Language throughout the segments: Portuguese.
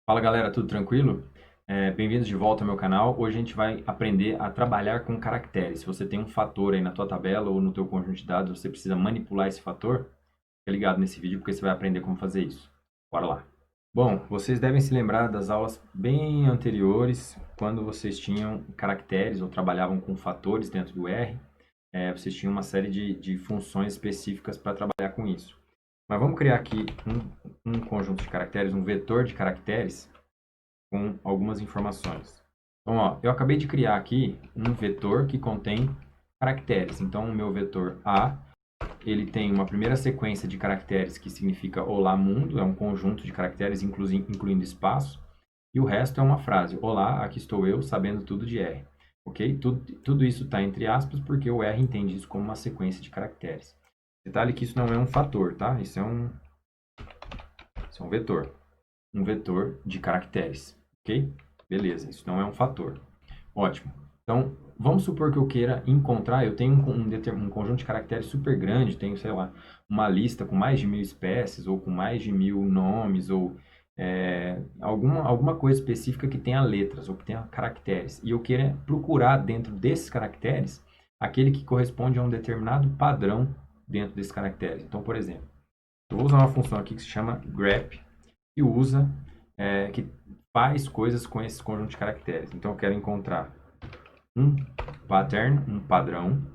Fala galera, tudo tranquilo? Bem-vindos de volta ao meu canal. Hoje a gente vai aprender a trabalhar com caracteres. Se você tem um fator aí na tua tabela ou no teu conjunto de dados, você precisa manipular esse fator, fica ligado nesse vídeo porque você vai aprender como fazer isso. Bora lá. Bom, vocês devem se lembrar das aulas bem anteriores, quando vocês tinham caracteres ou trabalhavam com fatores dentro do R. Vocês tinham uma série de funções específicas para trabalhar com isso. Mas vamos criar aqui um conjunto de caracteres, um vetor de caracteres, com algumas informações. Então, ó, eu acabei de criar aqui um vetor que contém caracteres. Então, o meu vetor A, ele tem uma primeira sequência de caracteres que significa Olá Mundo, é um conjunto de caracteres incluindo espaço, e o resto é uma frase. Olá, aqui estou eu, sabendo tudo de R. Ok? Tudo isso está entre aspas porque o R entende isso como uma sequência de caracteres. Detalhe que isso não é um fator, tá? Isso é um vetor. Um vetor de caracteres. Ok? Beleza, isso não é um fator. Ótimo. Então, vamos supor que eu queira encontrar, eu tenho um conjunto de caracteres super grande, tenho, sei lá, uma lista com mais de 1000 espécies, ou com mais de 1000 nomes, ou alguma coisa específica que tenha letras, ou que tenha caracteres. E eu queira procurar dentro desses caracteres, aquele que corresponde a um determinado padrão dentro desses caracteres. Então, por exemplo, eu vou usar uma função aqui que se chama grep, que faz coisas com esse conjunto de caracteres. Então, eu quero encontrar um pattern, um padrão,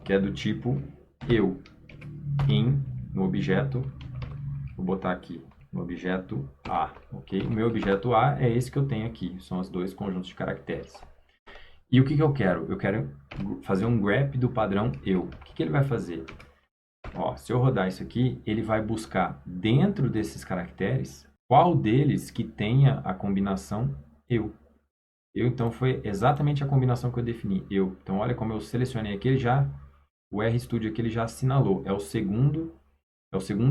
que é do tipo eu no objeto, vou botar aqui, no objeto A, ok? O meu objeto A é esse que eu tenho aqui, são os dois conjuntos de caracteres. E o que eu quero? Eu quero fazer um grep do padrão eu. O que ele vai fazer? Ó, se eu rodar isso aqui, ele vai buscar dentro desses caracteres qual deles que tenha a combinação eu. Eu, então, foi exatamente a combinação que eu defini. Eu. Então, olha como eu selecionei aqui, o RStudio aqui ele já assinalou. É o segundo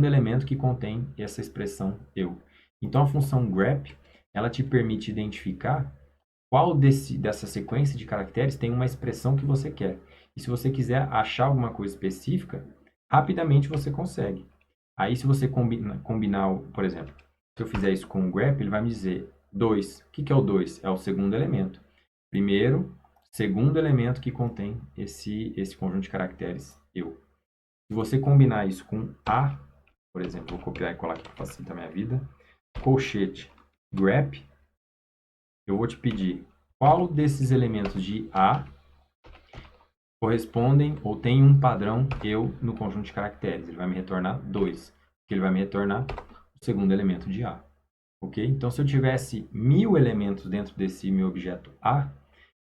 elemento que contém essa expressão eu. Então, a função grep, ela te permite identificar qual dessa sequência de caracteres tem uma expressão que você quer. E se você quiser achar alguma coisa específica, rapidamente você consegue. Aí, se você combinar, por exemplo, se eu fizer isso com o grep, ele vai me dizer 2. O que é o 2? É o segundo elemento. Primeiro, segundo elemento que contém esse conjunto de caracteres eu. Se você combinar isso com A, por exemplo, vou copiar e colar aqui para facilitar a minha vida, colchete grep, eu vou te pedir qual desses elementos de A correspondem ou tem um padrão eu no conjunto de caracteres. Ele vai me retornar 2, porque ele vai me retornar o segundo elemento de A. Ok? Então, se eu tivesse 1000 elementos dentro desse meu objeto A,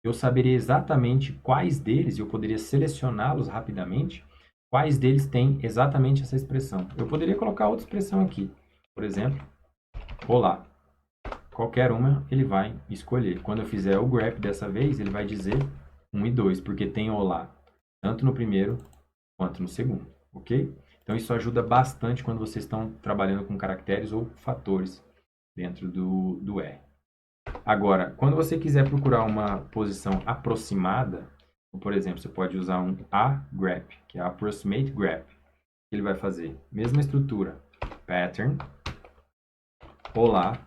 eu saberia exatamente quais deles, eu poderia selecioná-los rapidamente, quais deles têm exatamente essa expressão. Eu poderia colocar outra expressão aqui. Por exemplo, olá. Qualquer uma ele vai escolher. Quando eu fizer o grep dessa vez, ele vai dizer 1 e 2, porque tem olá tanto no primeiro quanto no segundo, ok? Então isso ajuda bastante quando vocês estão trabalhando com caracteres ou fatores dentro do R. Agora, quando você quiser procurar uma posição aproximada, por exemplo, você pode usar um agrep, que é approximate grep. O que ele vai fazer? Mesma estrutura, pattern, olá,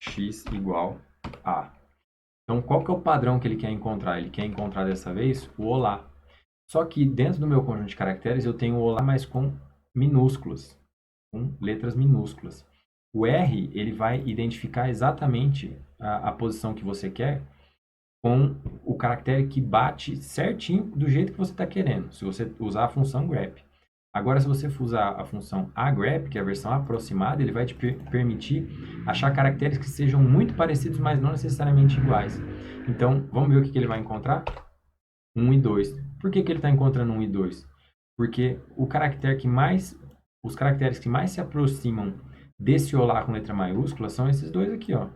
x igual a. Então, qual que é o padrão que ele quer encontrar? Ele quer encontrar dessa vez o olá. Só que dentro do meu conjunto de caracteres eu tenho o olá, mas com minúsculas, com letras minúsculas. O R, ele vai identificar exatamente a posição que você quer com o caractere que bate certinho do jeito que você está querendo, se você usar a função grep. Agora, se você usar a função agrep, que é a versão aproximada, ele vai te permitir achar caracteres que sejam muito parecidos, mas não necessariamente iguais. Então, vamos ver o que ele vai encontrar? 1 e 2. Por que ele está encontrando 1 e 2? Porque os caracteres que mais se aproximam desse olá com letra maiúscula são esses dois aqui, ó.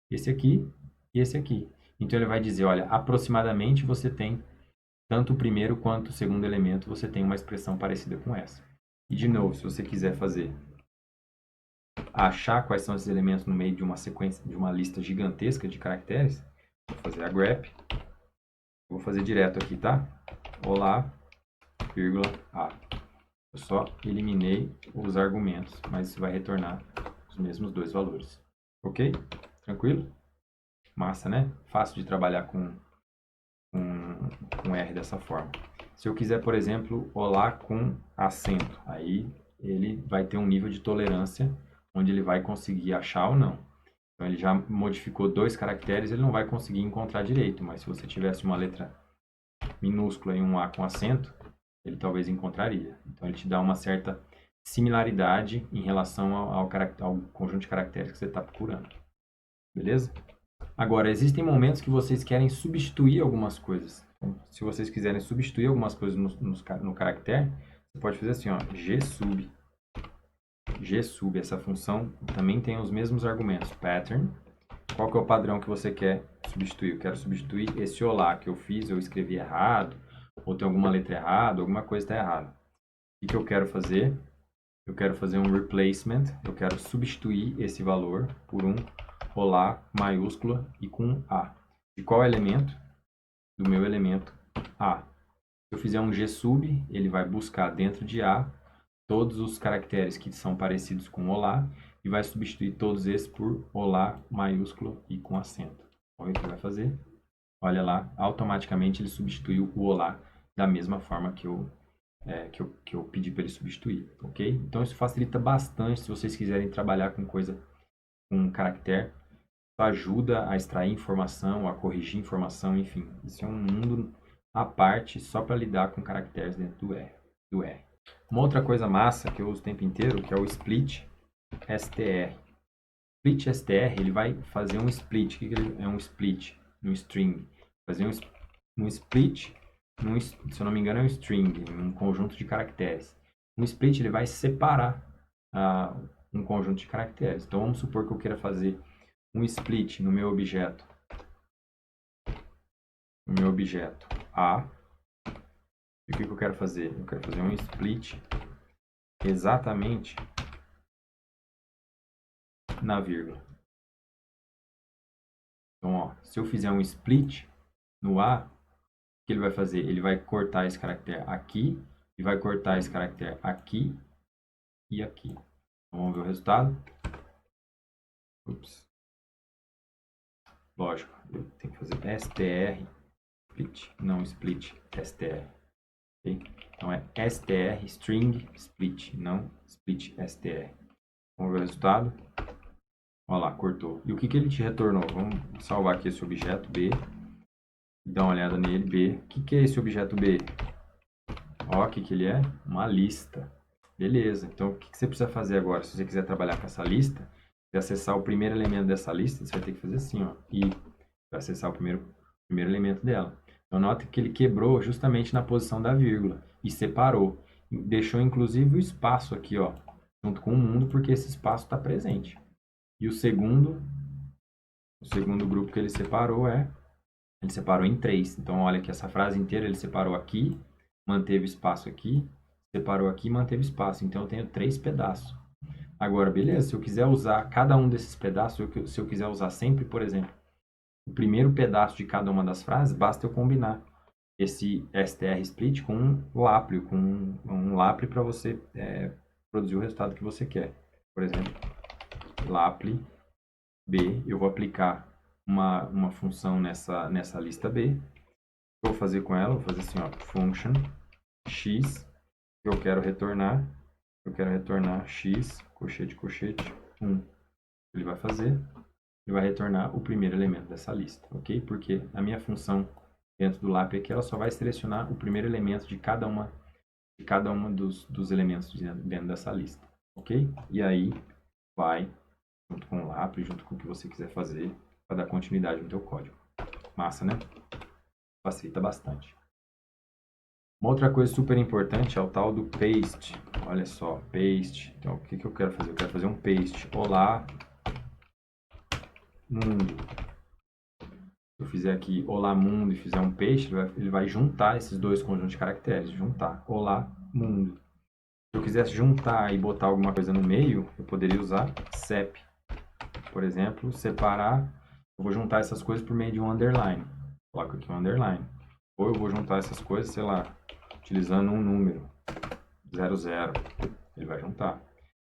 Esse aqui e esse aqui. Então ele vai dizer, olha, aproximadamente você tem tanto o primeiro quanto o segundo elemento, você tem uma expressão parecida com essa. E de novo, se você quiser achar quais são esses elementos no meio de uma sequência, de uma lista gigantesca de caracteres, vou fazer a grep. Vou fazer direto aqui, tá? Olá, vírgula, A. Eu só eliminei os argumentos, mas isso vai retornar os mesmos dois valores. Ok? Tranquilo? Massa, né? Fácil de trabalhar com R dessa forma. Se eu quiser, por exemplo, olá com acento, aí ele vai ter um nível de tolerância onde ele vai conseguir achar ou não. Então ele já modificou 2 caracteres, ele não vai conseguir encontrar direito, mas se você tivesse uma letra minúscula e um A com acento, ele talvez encontraria. Então ele te dá uma certa similaridade em relação ao conjunto de caracteres que você está procurando. Beleza? Agora, existem momentos que vocês querem substituir algumas coisas. Então, se vocês quiserem substituir algumas coisas no caractere, você pode fazer assim, ó, gsub. Gsub, essa função também tem os mesmos argumentos. Pattern. Qual que é o padrão que você quer substituir? Eu quero substituir esse olá que eu fiz, eu escrevi errado, ou tem alguma letra errada, alguma coisa está errada. O que eu quero fazer? Eu quero fazer um replacement, eu quero substituir esse valor por um olá maiúscula e com A. De qual elemento? Do meu elemento A. Se eu fizer um gsub, ele vai buscar dentro de A todos os caracteres que são parecidos com olá e vai substituir todos esses por olá maiúsculo e com acento. Olha o que ele vai fazer. Olha lá, automaticamente ele substituiu o olá da mesma forma que eu pedi para ele substituir, ok? Então isso facilita bastante se vocês quiserem trabalhar com coisa com caractere. Ajuda a extrair informação, a corrigir informação, enfim. Isso é um mundo à parte só para lidar com caracteres dentro do R. Uma outra coisa massa que eu uso o tempo inteiro, que é o split str. Split str, ele vai fazer um split. O que ele é um split? No string. Fazer um split, se eu não me engano, é um string, um conjunto de caracteres. Um split, ele vai separar um conjunto de caracteres. Então, vamos supor que eu queira fazer um split no meu objeto A. E o que eu quero fazer? Eu quero fazer um split exatamente na vírgula. Então, ó, se eu fizer um split no A, o que ele vai fazer? Ele vai cortar esse caractere aqui e vai cortar esse caractere aqui e aqui. Então, vamos ver o resultado. Ups. Lógico, eu tenho que fazer str split, não split str. Okay? Então é str string split, não split str. Vamos ver o resultado. Olha lá, cortou. E o que ele te retornou? Vamos salvar aqui esse objeto B. Dá uma olhada nele, B. O que é esse objeto B? Ó, o que ele é? Uma lista. Beleza. Então, o que você precisa fazer agora? Se você quiser trabalhar com essa lista, e acessar o primeiro elemento dessa lista, você vai ter que fazer assim, ó. I, para acessar o primeiro elemento dela. Então, nota que ele quebrou justamente na posição da vírgula e separou. Deixou, inclusive, o espaço aqui, ó, junto com o mundo, porque esse espaço está presente. E o segundo grupo que ele separou ele separou em 3. Então, olha que essa frase inteira ele separou aqui, manteve espaço aqui, separou aqui e manteve espaço. Então, eu tenho 3 pedaços. Agora, beleza, se eu quiser usar cada um desses pedaços, se eu quiser usar sempre, por exemplo, o primeiro pedaço de cada uma das frases, basta eu combinar esse str split com um lapre, para você produzir o resultado que você quer. Por exemplo, lapre B, eu vou aplicar uma função nessa lista B. O que eu vou fazer com ela? Vou fazer assim, ó, function x, que eu quero retornar x, colchete, 1. Ele vai fazer, ele vai retornar o primeiro elemento dessa lista, ok? Porque a minha função dentro do lap aqui, ela só vai selecionar o primeiro elemento de cada uma dos elementos dentro dessa lista, ok? E aí vai junto com o lap, junto com o que você quiser fazer para dar continuidade no teu código. Massa, né? Facilita bastante. Uma outra coisa super importante é o tal do paste. Olha só, paste. Então, o que eu quero fazer? Eu quero fazer um paste. Olá, mundo. Se eu fizer aqui olá, mundo e fizer um paste, ele vai juntar esses dois conjuntos de caracteres. Juntar. Olá, mundo. Se eu quisesse juntar e botar alguma coisa no meio, eu poderia usar sep. Por exemplo, separar. Eu vou juntar essas coisas por meio de um underline. Coloco aqui um underline. Ou eu vou juntar essas coisas, sei lá, utilizando um número. 00. Ele vai juntar.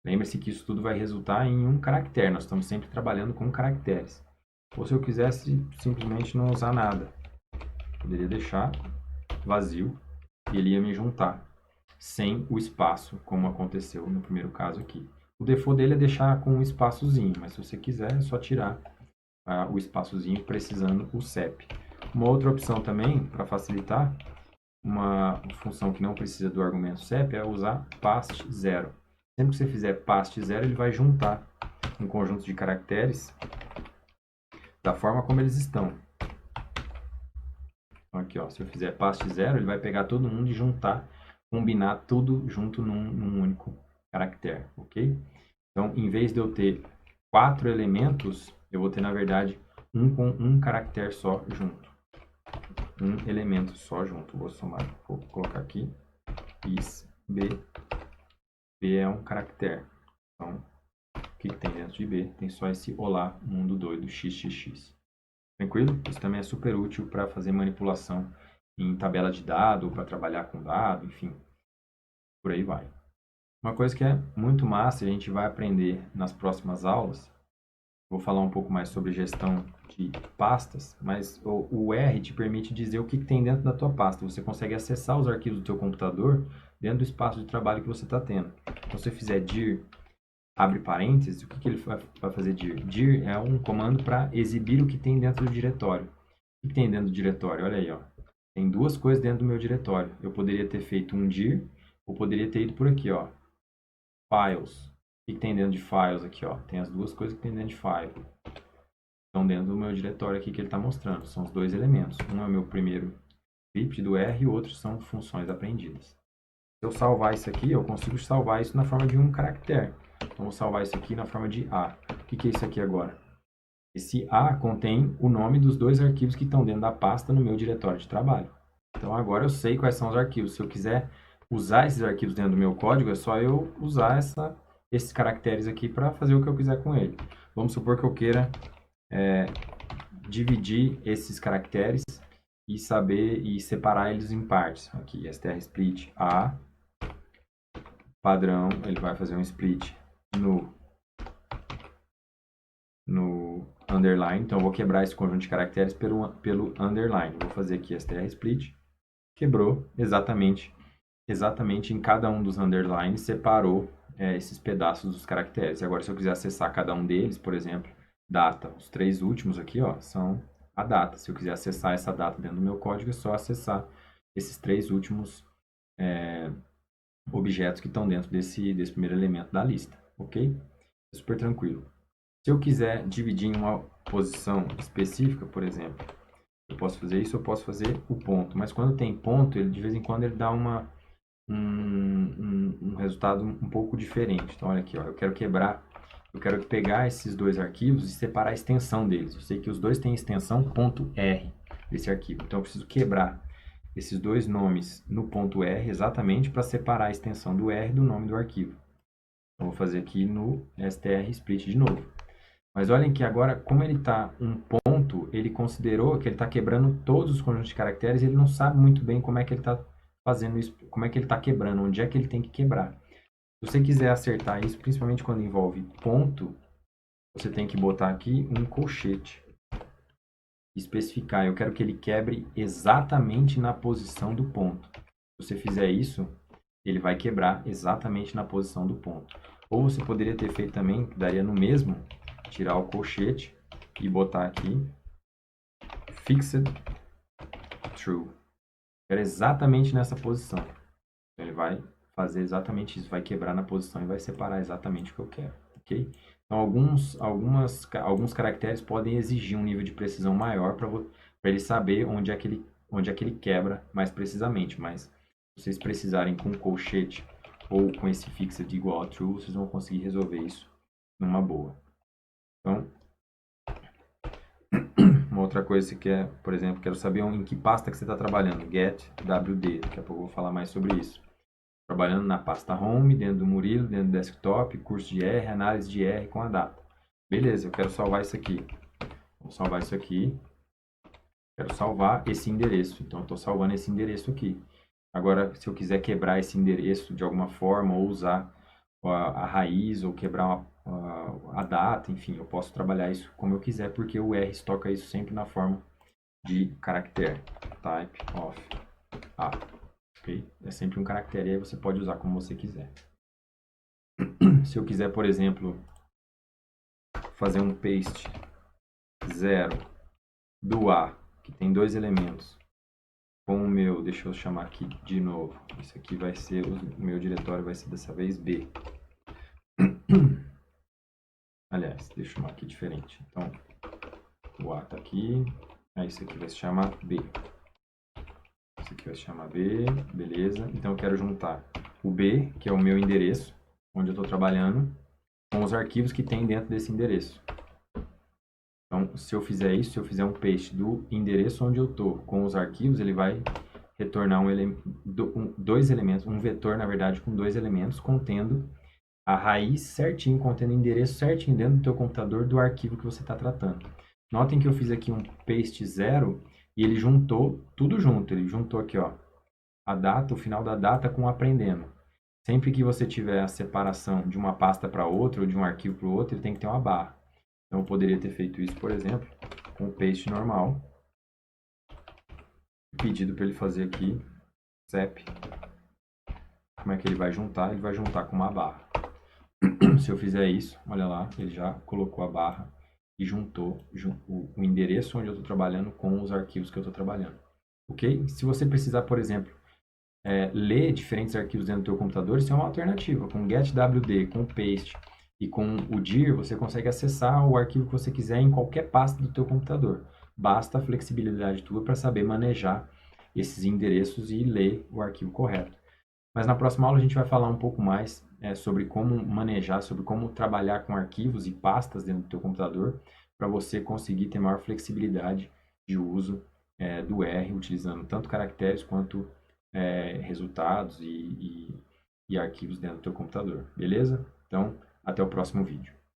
Lembre-se que isso tudo vai resultar em um caractere. Nós estamos sempre trabalhando com caracteres. Ou se eu quisesse simplesmente não usar nada, poderia deixar vazio e ele ia me juntar sem o espaço, como aconteceu no primeiro caso aqui. O default dele é deixar com um espaçozinho, mas se você quiser é só tirar o espaçozinho precisando o CEP. Uma outra opção também, para facilitar, uma função que não precisa do argumento CEP é usar past 0. Sempre que você fizer past 0, ele vai juntar um conjunto de caracteres da forma como eles estão. Aqui, ó, se eu fizer past 0, ele vai pegar todo mundo e juntar, combinar tudo junto num único caractere, ok? Então, em vez de eu ter 4 elementos, eu vou ter, na verdade, um com um caractere só junto. Um elemento só junto. Vou somar, vou colocar aqui, is, b. B é um caractere. Então, o que tem dentro de B? Tem só esse olá, mundo doido, xxx. Tranquilo? Isso também é super útil para fazer manipulação em tabela de dado, para trabalhar com dado, enfim. Por aí vai. Uma coisa que é muito massa, a gente vai aprender nas próximas aulas, vou falar um pouco mais sobre gestão de pastas, mas o R te permite dizer o que tem dentro da tua pasta. Você consegue acessar os arquivos do teu computador dentro do espaço de trabalho que você está tendo. Então, se você fizer dir, abre parênteses, o que ele vai fazer dir? Dir é um comando para exibir o que tem dentro do diretório. O que tem dentro do diretório? Olha aí, ó. Tem duas coisas dentro do meu diretório. Eu poderia ter feito um dir, ou poderia ter ido por aqui, ó. Files. O que tem dentro de files aqui, ó? Tem as duas coisas que tem dentro de file. Estão dentro do meu diretório aqui que ele está mostrando. São os dois elementos. Um é o meu primeiro script do R e o outro são funções aprendidas. Se eu salvar isso aqui, eu consigo salvar isso na forma de um caractere. Então, vou salvar isso aqui na forma de A. O que é isso aqui agora? Esse A contém o nome dos dois arquivos que estão dentro da pasta no meu diretório de trabalho. Então, agora eu sei quais são os arquivos. Se eu quiser usar esses arquivos dentro do meu código, é só eu usar esses caracteres aqui para fazer o que eu quiser com ele. Vamos supor que eu queira dividir esses caracteres e saber e separar eles em partes. Aqui, strsplit A, padrão, ele vai fazer um split no underline. Então, eu vou quebrar esse conjunto de caracteres pelo underline. Vou fazer aqui strsplit, quebrou exatamente em cada um dos underlines, separou esses pedaços dos caracteres. Agora, se eu quiser acessar cada um deles, por exemplo, data, os três últimos aqui, ó, são a data. Se eu quiser acessar essa data dentro do meu código, é só acessar esses três últimos objetos que estão dentro desse primeiro elemento da lista, ok? É super tranquilo. Se eu quiser dividir em uma posição específica, por exemplo, eu posso fazer isso, eu posso fazer o ponto. Mas quando tem ponto, ele de vez em quando ele dá um resultado um pouco diferente. Então, olha aqui, ó, eu quero pegar esses dois arquivos e separar a extensão deles. Eu sei que os dois têm extensão .r desse arquivo. Então, eu preciso quebrar esses dois nomes no .r exatamente para separar a extensão do R do nome do arquivo. Então, vou fazer aqui no strsplit de novo. Mas olhem que agora, como ele está um ponto, ele considerou que ele está quebrando todos os conjuntos de caracteres e ele não sabe muito bem como é que ele está fazendo isso, como é que ele está quebrando, onde é que ele tem que quebrar. Se você quiser acertar isso, principalmente quando envolve ponto, você tem que botar aqui um colchete. Especificar, eu quero que ele quebre exatamente na posição do ponto. Se você fizer isso, ele vai quebrar exatamente na posição do ponto. Ou você poderia ter feito também, que daria no mesmo, tirar o colchete e botar aqui fixed true. Era exatamente nessa posição. Então, ele vai fazer exatamente isso, vai quebrar na posição e vai separar exatamente o que eu quero, ok? Então, alguns caracteres podem exigir um nível de precisão maior para ele saber onde é que ele quebra mais precisamente, mas se vocês precisarem com colchete ou com esse fixed igual a true, vocês vão conseguir resolver isso numa boa. Então, uma outra coisa que é, por exemplo, quero saber em que pasta que você está trabalhando. Get WD. Daqui a pouco eu vou falar mais sobre isso. Trabalhando na pasta Home, dentro do Murilo, dentro do Desktop, curso de R, análise de R com a data. Beleza, eu quero salvar isso aqui. Vou salvar isso aqui. Quero salvar esse endereço. Então, eu estou salvando esse endereço aqui. Agora, se eu quiser quebrar esse endereço de alguma forma ou usar a raiz ou quebrar a data, enfim, eu posso trabalhar isso como eu quiser, porque o R estoca isso sempre na forma de caractere, type of A, ok? É sempre um caractere, e aí você pode usar como você quiser. Se eu quiser, por exemplo, fazer um paste 0 do A, que tem 2 elementos, com o meu, deixa eu chamar aqui de novo, isso aqui vai ser, o meu diretório vai ser dessa vez B. Aliás, deixa eu chamar aqui diferente. Então, o A está aqui, aí isso aqui vai se chamar B. Isso aqui vai se chamar B, beleza. Então, eu quero juntar o B, que é o meu endereço, onde eu estou trabalhando, com os arquivos que tem dentro desse endereço. Então, se eu fizer isso, se eu fizer um paste do endereço onde eu estou com os arquivos, ele vai retornar dois elementos, um vetor, na verdade, com 2 elementos, contendo a raiz certinho, contendo o endereço certinho dentro do teu computador do arquivo que você está tratando. Notem que eu fiz aqui um paste 0 e ele juntou tudo junto. Ele juntou aqui, ó, a data, o final da data com o aprendendo. Sempre que você tiver a separação de uma pasta para outra ou de um arquivo para o outro, ele tem que ter uma barra. Então, eu poderia ter feito isso, por exemplo, com o paste normal. Pedido para ele fazer aqui, sep. Como é que ele vai juntar? Ele vai juntar com uma barra. Se eu fizer isso, olha lá, ele já colocou a barra e juntou o endereço onde eu estou trabalhando com os arquivos que eu estou trabalhando. Ok? Se você precisar, por exemplo, ler diferentes arquivos dentro do teu computador, isso é uma alternativa. Com getwd, com paste e com o dir, você consegue acessar o arquivo que você quiser em qualquer pasta do teu computador. Basta a flexibilidade tua para saber manejar esses endereços e ler o arquivo correto. Mas na próxima aula a gente vai falar um pouco mais sobre como manejar, sobre como trabalhar com arquivos e pastas dentro do teu computador para você conseguir ter maior flexibilidade de uso do R, utilizando tanto caracteres quanto resultados e arquivos dentro do teu computador. Beleza? Então, até o próximo vídeo.